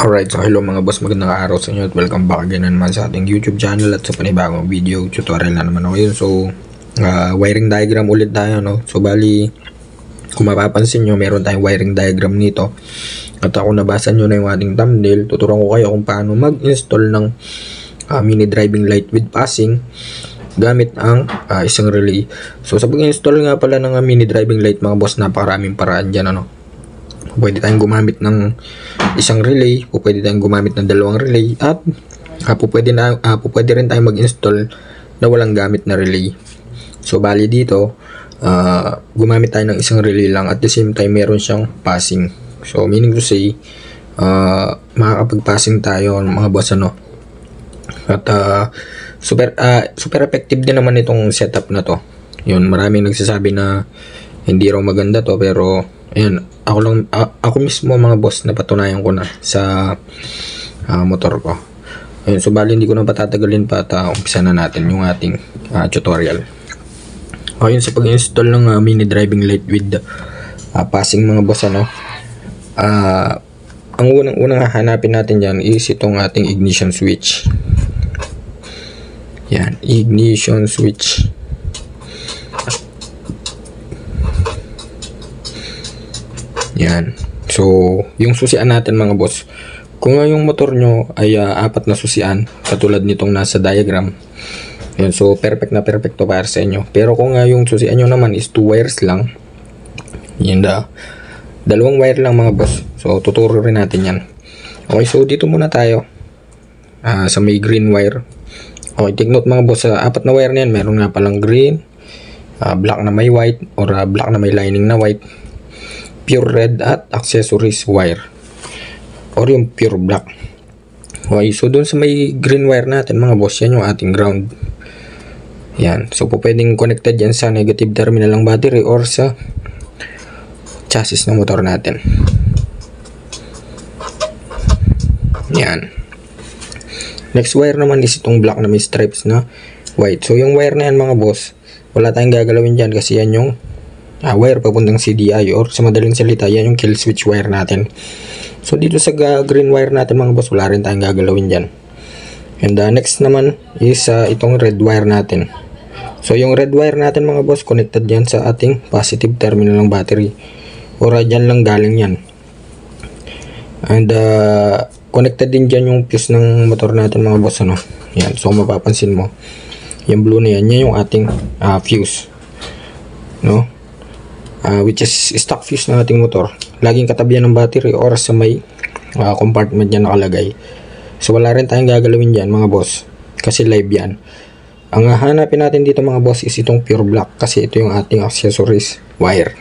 Alright, so hello mga boss, magandang araw sa inyo at welcome back again naman sa ating YouTube channel at sa panibagong video tutorial na naman ako yun. So, wiring diagram ulit tayo, no? So, bali, kung mapapansin nyo, meron tayong wiring diagram nito. At ako nabasa nyo na yung ating thumbnail, tuturuan ko kayo kung paano mag-install ng mini driving light with passing gamit ang isang relay. So, sa pag-install nga pala ng mini driving light mga boss, napakaraming paraan dyan, ano? Pwede tayong gumamit ng isang relay, pwede tayong gumamit ng dalawang relay, at pwede rin tayong mag-install na walang gamit na relay. So bali dito, gumamit tayo ng isang relay lang at the same time meron siyang passing. So meaning to say, makakapag-passing tayo mga boss, ano. At super effective din naman itong setup na to. Yun, maraming nagsasabi na hindi raw maganda to, pero ayan, ako mismo mga boss, napatunayan ko na sa motor ko. Ayun, so bali hindi ko na patatagalin pa at umpisa na natin yung ating tutorial. Ayun, sa pag-install ng mini driving light with passing mga boss, ano, ang unang hahanapin natin dyan is itong ating ignition switch. Yan, ignition switch. Yan. So, yung susian natin mga boss, kung yung motor nyo ay apat na susian, katulad nitong nasa diagram, yan, so perfect na perfect to para sa inyo. Pero kung yung susian nyo naman is 2 wires lang, yan, dalawang wire lang mga boss. So, tuturo rin natin yan. Okay, so dito muna tayo sa may green wire. Okay, take note mga boss, apat na wire na yan, meron nga palang green, black na may white, or black na may lining na white, pure red, at accessories wire, or yung pure black. Okay, so dun sa may green wire natin mga boss, yan yung ating ground. Yan, so pwedeng connected yan sa negative terminal ng battery or sa chassis ng motor natin. Yan. Next wire naman is itong black na may stripes na white. So yung wire na yan mga boss, wala tayong gagalawin dyan kasi yan yung wire papuntang CDI, or sa madaling salita, yan yung kill switch wire natin. So dito sa green wire natin mga boss, wala rin tayong gagalawin dyan. And next naman is itong red wire natin. So yung red wire natin mga boss, connected yan sa ating positive terminal ng battery, or dyan lang galing yan. And connected din dyan yung fuse ng motor natin mga boss, ano. Yan, so mapapansin mo, yung blue na yan, yan yung ating fuse, no? Which is stock fuse ng ating motor. Laging katabi yan ng battery or sa may compartment yan nakalagay. So wala rin tayong gagalawin dyan mga boss, kasi live yan. Ang hahanapin natin dito mga boss is itong pure black, kasi ito yung ating accessories wire.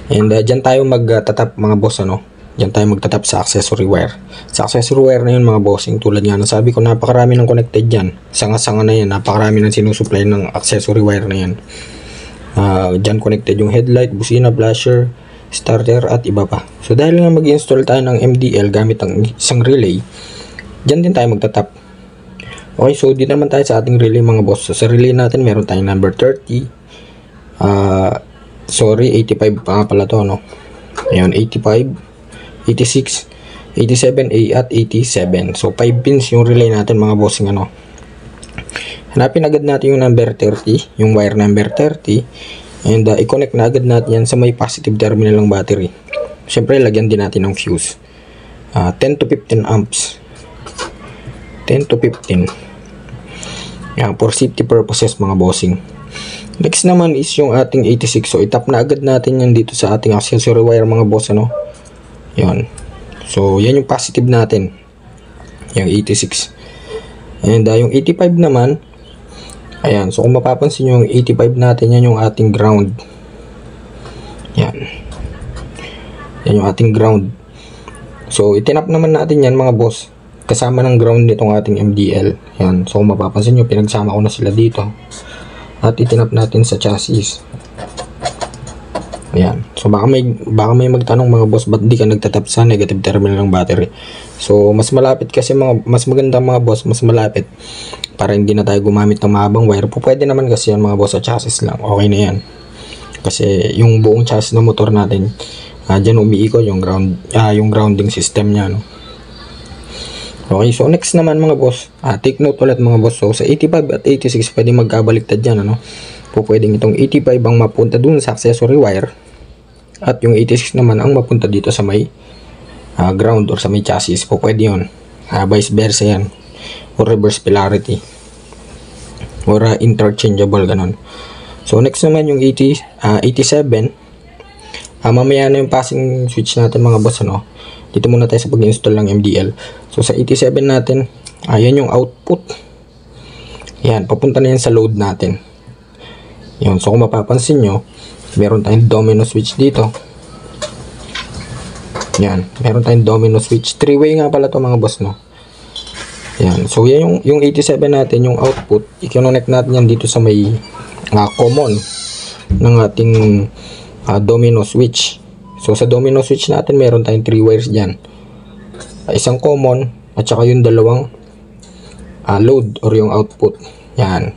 And dyan tayo magtatap mga boss, ano. Dyan tayo magtatap sa accessory wire. Sa accessory wire na yun mga bossing, tulad nga nasabi ko, napakarami ng connected dyan. Sanga-sanga na yan, napakarami ng sinusupply ng accessory wire na yan. Dyan connected yung headlight, busina, flasher, starter, at iba pa. So dahil nga mag-install tayo ng MDL gamit ang isang relay, dyan din tayo magtatap. Okay, so dito naman tayo sa ating relay mga boss. So sa relay natin meron tayong number 30, 85 pa nga pala to, no? Ayun, 85, 86, 87A at 87. So 5 pins yung relay natin mga bossing, ano. Hanapin agad natin yung number 30, yung wire number 30, and i-connect na agad natin yan sa may positive terminal ng battery. Siyempre, lagyan din natin ng fuse. 10 to 15 amps. 10 to 15. Yan, for safety purposes mga bossing. Next naman is yung ating 86. So, itap na agad natin yan dito sa ating accessory wire mga boss, ano. Yan. So, yan yung positive natin. Yung 86. And yung 85 naman, ayan, so kung mapapansin nyo, yung 85 natin, yan yung ating ground. Yan. Yan yung ating ground. So, itinap naman natin yan mga boss, kasama ng ground nitong ating MDL. Yan. So, kung mapapansin nyo, pinagsama ko na sila dito. At itinap natin sa chassis. Ayan. So, baka may magtanong mga boss, ba't di ka nagtatap sa negative terminal ng battery? So, mas malapit kasi mas maganda mga boss, mas malapit. Para hindi na tayo gumamit ng mahabang wire. Pwede naman kasi yan mga boss, sa chassis lang. Okay na yan. Kasi yung buong chassis ng motor natin, Diyan umiikot yung grounding system niya, no? Okay, so next naman mga boss, take note ulit mga boss. So sa 85 at 86 pwedeng magkabaliktad yan, ano? Pwedeng itong 85 ang mapunta dun sa accessory wire at yung 86 naman ang mapunta dito sa may ground or sa may chassis. Pwede yun. Vice versa yan, or reverse polarity, or interchangeable, ganun. So next naman yung 87. Mamaya na yung passing switch natin mga boss, ano? Dito muna tayo sa pag-install ng MDL. So sa 87 natin, ayan yung output. Yan, papunta na yan sa load natin. Yan, so kung mapapansin nyo, meron tayong domino switch dito. Yan, meron tayong domino switch. 3-way nga pala to mga boss, no? Yan, so yan yung 87 natin, yung output. I-connect natin yan dito sa may common ng ating domino switch. So sa domino switch natin meron tayong 3 wires dyan, isang common at saka yung dalawang load or yung output. Yan,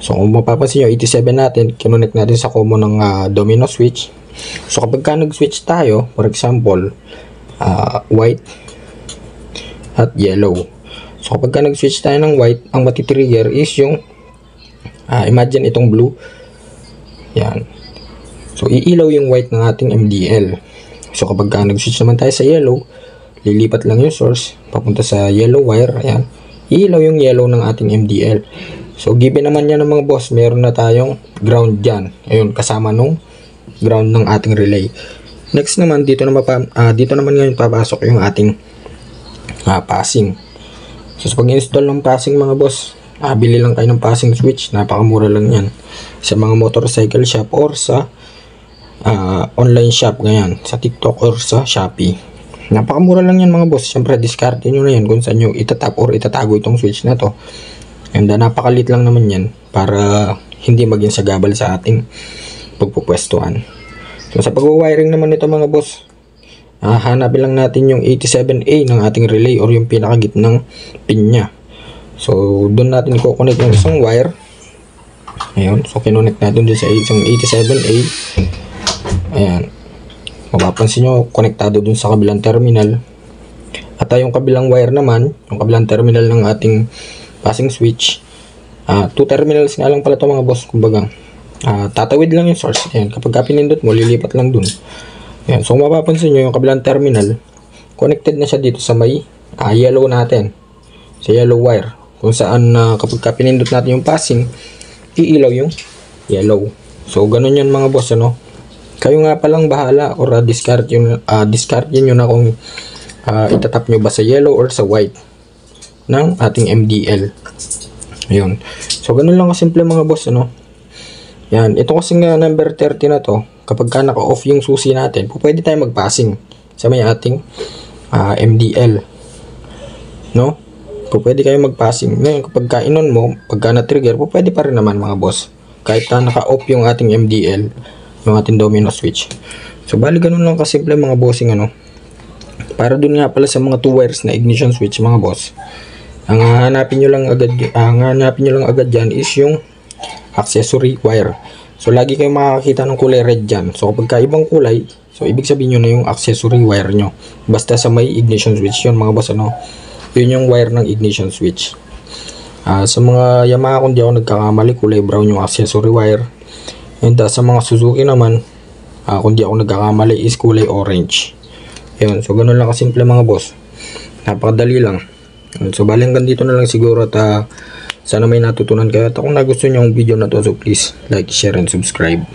so kung mapapansin nyo, 87 natin kinonect natin sa common ng domino switch. So kapag ka nag switch tayo, for example white at yellow, so kapag ka nag switch tayo ng white, ang matitrigger is yung imagine itong blue. Yan, so iilaw yung white ng ating MDL. So kapag nag-switch naman tayo sa yellow, lilipat lang yung source papunta sa yellow wire. Ayan, iilaw yung yellow ng ating MDL. So given naman yan ng mga boss, meron na tayong ground dyan. Ayun, kasama nung ground ng ating relay. Next naman, dito naman ngayon papasok yung ating passing. So sa pag-install ng passing mga boss, bili lang kayo ng passing switch. Napakamura lang yan sa mga motorcycle shop or sa online shop, ganyan, sa TikTok or sa Shopee. Napakamura lang yan mga boss. Siyempre discard nyo na yan kung saan nyo itatap or itatago itong switch na to. And napakalit lang naman yan para hindi maging sagabal sa ating pagpupwestuhan. So sa pag-wiring naman nito mga boss, hanapin lang natin yung 87A ng ating relay or yung pinakagitnang pin nya. So doon natin i-connect yung isang wire. Ayun, so kinonect natin dun sa isang 87A. Ayan, mapapansin nyo, konektado dun sa kabilang terminal. At yung kabilang wire naman, yung kabilang terminal ng ating passing switch, 2 terminals nga lang pala ito mga boss. Kumbaga, tatawid lang yung source. Ayan, kapag pinindot mo, lilipat lang dun. Ayan, so mapapansin nyo, yung kabilang terminal, connected na siya dito sa may yellow natin, sa yellow wire, kung saan kapag pinindot natin yung passing, iilaw yung yellow. So ganun yan mga boss, ano? Kayo nga palang bahala or discard nyo na kung itatap nyo ba sa yellow or sa white ng ating MDL. Ayun, so ganun lang kasimple mga boss, ano? Yan, ito kasi nga number 30 na to, kapag ka naka-off yung susi natin, pwede tayo mag-passing sa may ating MDL, no? Pwede kayo mag-passing. Ngayon kapag ka-inon mo, pagka na-trigger, pwede pa rin naman mga boss, kahit naka-off yung ating MDL, yung ating domino switch. So bali ganun lang kasimple mga bossing, ano? Para dun nga pala sa mga 2 wires na ignition switch mga boss, ang hanapin nyo lang agad dyan is yung accessory wire. So lagi kayong makakita ng kulay red dyan. So kapag ibang kulay, so ibig sabihin nyo na yung accessory wire nyo. Basta sa may ignition switch yun mga boss, ano? Yun yung wire ng ignition switch. Sa mga Yamaha, kung di ako nagkakamali, kulay brown yung accessory wire. And sa mga Suzuki naman, kung di ako nagkakamali, is kulay orange. Ayun, so ganun lang kasimple mga boss. Napakadali lang. So bali hanggang dito na lang siguro at sana may natutunan kayo. At kung nagustuhan nyo yung video na to, so please like, share, and subscribe.